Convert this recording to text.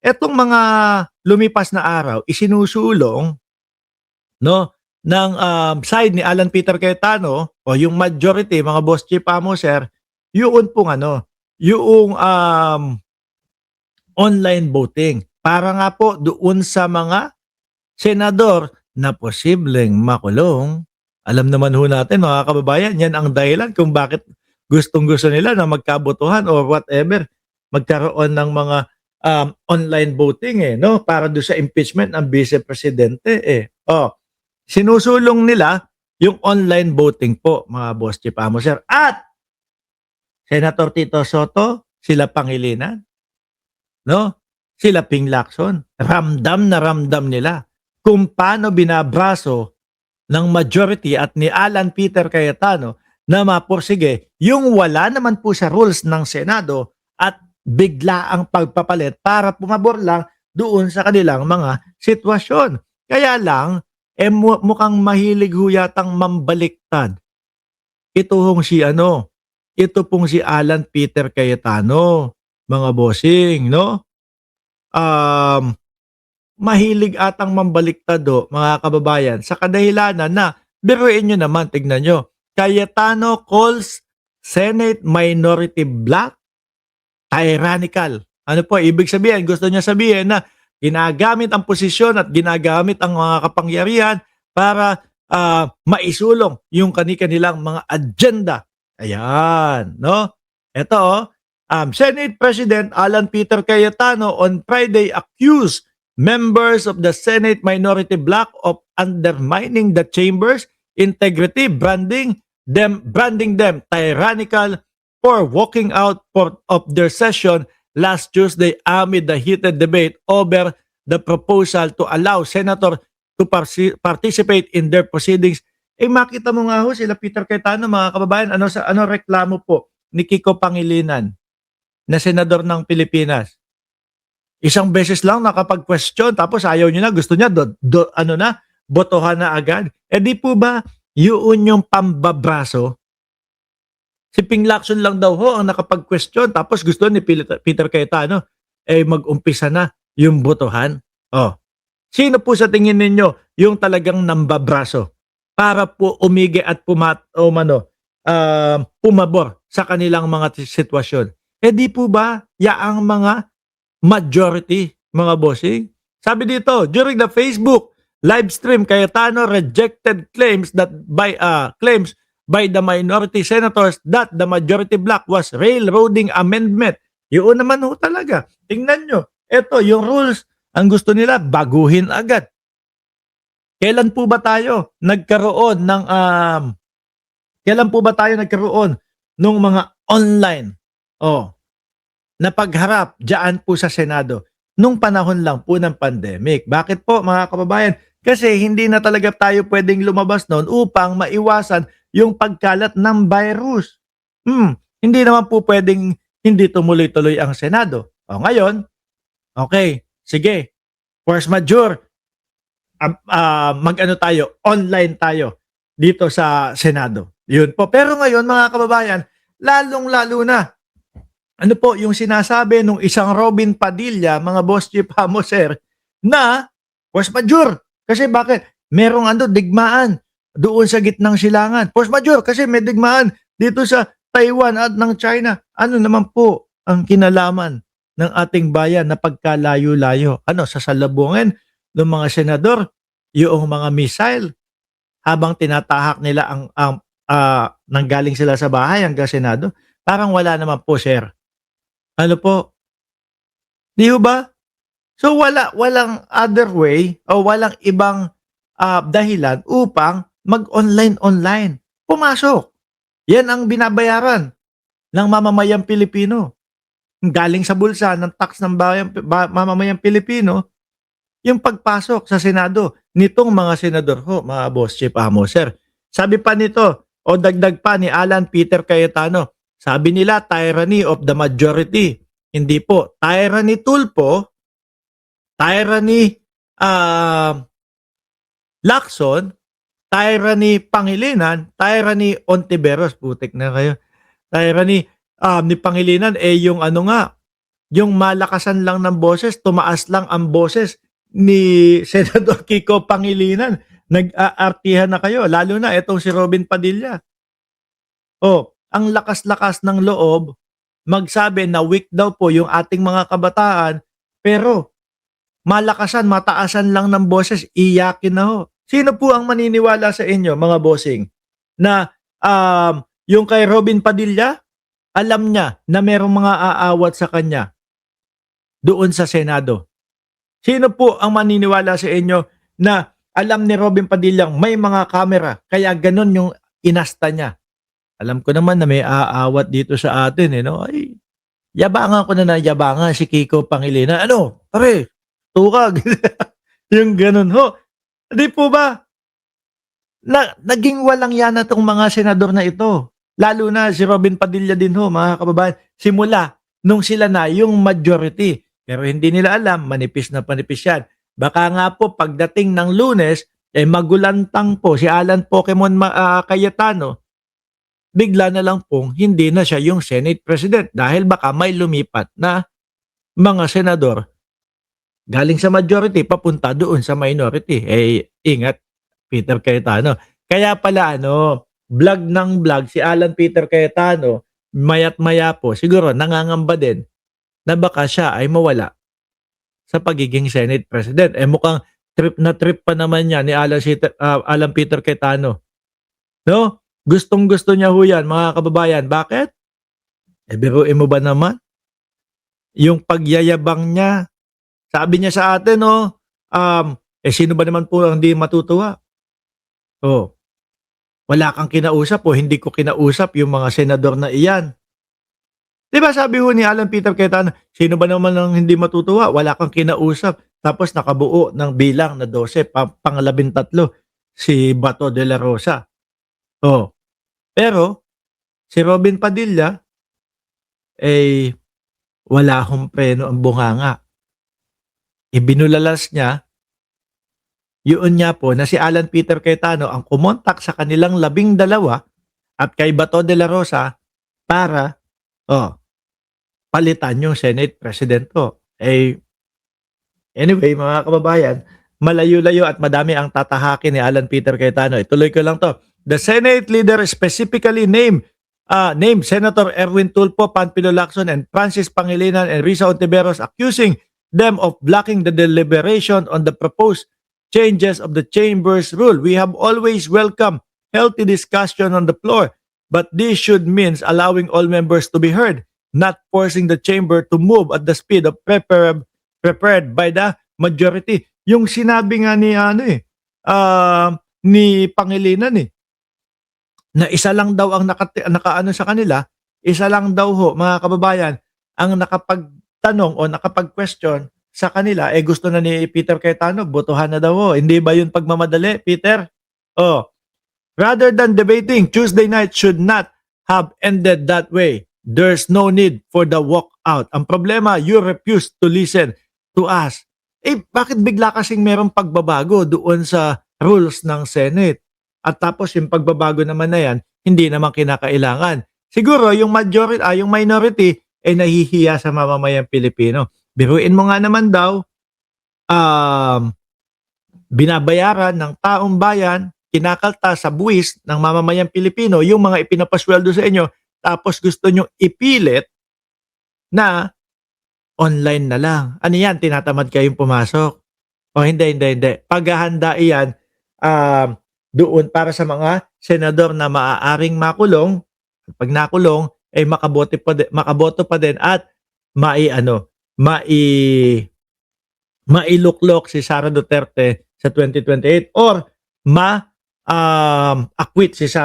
Etong mga lumipas na araw isinusulong 'no, ng, side ni Alan Peter Cayetano o yung majority mga boss chief amo sir, yoon pong ano, yoong, online voting. Para nga po doon sa mga senador na posibleng makulong. Alam naman ho natin mga kababayan, yan ang dahilan kung bakit gustong-gusto nila na magkabotohan or whatever, magkaroon ng mga online voting eh, no? Para do sa impeachment ng vice presidente eh. Oh, sinusulong nila yung online voting po mga boss chief amo sir. At Senator Tito Soto, sila Pangilinan, no? Sila Ping Lacson, ramdam na ramdam nila kung paano binabraso ng majority at ni Alan Peter Cayetano na mapursige yung wala naman po sa rules ng Senado at bigla ang pagpapalit para pumabor lang doon sa kanilang mga sitwasyon. Kaya lang, mukhang mahilig ho yatang mambaliktad. Ito hong si ano, ito pong si Alan Peter Cayetano, mga bossing, no? Mahilig atang mambaliktad mga kababayan sa kadahilanan na biruin nyo naman, tignan nyo. Cayetano calls Senate Minority Bloc tyrannical. Ano po, ibig sabihin, gusto niya sabihin na ginagamit ang posisyon at ginagamit ang mga kapangyarihan para maisulong yung kanilang mga agenda. Ayan, no? Ito, Senate President Alan Peter Cayetano on Friday accused members of the Senate Minority Bloc of undermining the chamber's integrity, branding them tyrannical for walking out of their session last Tuesday amid the heated debate over the proposal to allow senator to participate in their proceedings. Makita mo nga ho sila Peter Cayetano mga kababayan, ano reklamo po ni Kiko Pangilinan na senador ng Pilipinas. Isang beses lang nakapag-question tapos ayaw niya na, gusto niya botohan na agad. Di po ba yun yung pambabraso? Si Ping Lacson lang daw ho ang nakapag-question tapos gusto ni Peter Cayetano mag-umpisa na yung botohan. Oh. Sino po sa tingin ninyo yung talagang nambabraso para po umigi at pumabor sa kanilang mga sitwasyon? Di po ba yaang mga majority, mga bossing? Sabi dito, during the Facebook live stream, Cayetano rejected claims by the minority senators that the majority bloc was railroading amendment. Yun naman ho talaga. Tingnan nyo, ito yung rules, ang gusto nila baguhin agad. Kailan po ba tayo nagkaroon ng mga online na pagharap dyan po sa Senado nung panahon lang po ng pandemic? Bakit po mga kababayan? Kasi hindi na talaga tayo pwedeng lumabas noon upang maiwasan yung pagkalat ng virus. Hindi naman po pwedeng hindi tumuloy-tuloy ang Senado. Ngayon, okay, sige, force majeure, online tayo dito sa Senado. Yun po. Pero ngayon mga kababayan, lalong-lalo na, ano po yung sinasabi nung isang Robin Padilla, mga boss chief amo sir, na force majeure. Kasi bakit? Merong digmaan doon sa gitnang silangan. Force majeure kasi may digmaan dito sa Taiwan at ng China. Ano naman po ang kinalaman ng ating bayan na pagkalayo-layo? Sasalubungin ng mga senador yung mga missile habang tinatahak nila nanggaling sila sa bahay hanggang Senado? Parang wala naman po, sir. Ano po? Di ba? So walang other way o walang ibang dahilan upang mag-online. Pumasok. Yan ang binabayaran ng mamamayang Pilipino. Galing sa bulsa ng tax ng mamamayang Pilipino, yung pagpasok sa Senado nitong mga senador ho, mga boss chief amo sir. Sabi pa nito, o dagdag pa ni Alan Peter Cayetano, sabi nila tyranny of the majority. Hindi po. Tyranny Tulfo, tyranny Lacson, tyranny Pangilinan, tyranny Ontiveros. Putik na kayo. Tyranny ni Pangilinan yung yung malakasan lang ng boses, tumaas lang ang boses ni Senador Kiko Pangilinan. Nag-aartihan na kayo, lalo na itong si Robin Padilla. Oh, ang lakas-lakas ng loob magsabi na weak daw po yung ating mga kabataan, pero malakasan, mataasan lang ng boses, iyakin na ho. Sino po ang maniniwala sa inyo, mga bossing, na yung kay Robin Padilla, alam niya na merong mga aawat sa kanya doon sa Senado? Sino po ang maniniwala sa inyo na alam ni Robin Padilla may mga kamera, kaya ganun yung inasta niya? Alam ko naman na may aawat dito sa atin, no? Ay, yabangan ko na yabangan si Kiko Pangilinan. Ano, pare, tukag. Yung ganun ho. Di po ba? Naging walang yana tong mga senador na ito. Lalo na si Robin Padilla din ho, mga kababayan. Simula nung sila na yung majority. Pero hindi nila alam, manipis na panipis yan. Baka nga po pagdating ng Lunes, magulantang po si Alan Pokemon Cayetano, bigla na lang pong hindi na siya yung Senate President dahil baka may lumipat na mga senador galing sa majority papunta doon sa minority. Ingat, Peter Cayetano. Kaya pala vlog ng vlog si Alan Peter Cayetano, mayat maya po siguro nangangamba din na baka siya ay mawala sa pagiging Senate President. Mukhang trip na trip pa naman niya ni Alan Peter Cayetano. No? Gustong-gusto niya ho yan, mga kababayan. Bakit? Biruin mo ba naman? Yung pagyayabang niya. Sabi niya sa atin, sino ba naman po ang hindi matutuwa? Wala kang kinausap o hindi ko kinausap yung mga senador na iyan. Diba sabi ho ni Alan Peter Cayetano, sino ba naman ang hindi matutuwa? Wala kang kinausap. Tapos nakabuo ng bilang na 12, pang-13 si Bato de la Rosa. Pero si Robin Padilla, wala akong preno ang bunganga. Ibinulalas niya, yun niya po na si Alan Peter Cayetano ang kumontak sa kanilang 12 at kay Bato de la Rosa para palitan yung Senate President ko. Anyway, mga kababayan, malayo-layo at madami ang tatahakin ni Alan Peter Cayetano. Ituloy ko lang to. The Senate leader specifically named Senator Erwin Tulfo, Panfilo Lacson, and Francis Pangilinan and Risa Ontiveros, accusing them of blocking the deliberation on the proposed changes of the chamber's rule. We have always welcomed healthy discussion on the floor, but this should mean allowing all members to be heard, not forcing the chamber to move at the speed of prepared by the majority. Yung sinabi nga ni ni Pangilinan na isa lang daw ang nakaano sa kanila, isa lang daw ho, mga kababayan, ang nakapagtanong o nakapag-question sa kanila, gusto na ni Peter Cayetano, botohan na daw ho. Hindi ba yun pagmamadali, Peter? Rather than debating, Tuesday night should not have ended that way. There's no need for the walkout. Ang problema, you refuse to listen to us. Bakit bigla kasing merong pagbabago doon sa rules ng Senate? At tapos yung pagbabago naman na yan, hindi naman kinakailangan. Siguro yung majority, yung minority, nahihiya sa mamamayang Pilipino. Biruin mo nga naman daw, binabayaran ng taong bayan, kinakalta sa buwis ng mamamayang Pilipino, yung mga ipinapasweldo sa inyo, tapos gusto nyo ipilit na online na lang. Ano yan? Tinatamad kayong pumasok? O hindi. Paghahanda iyan, doon para sa mga senador na maaaring makulong. Pag nakulong, makaboto pa din at mailuklok si Sara Duterte sa 2028 or acquit si Sara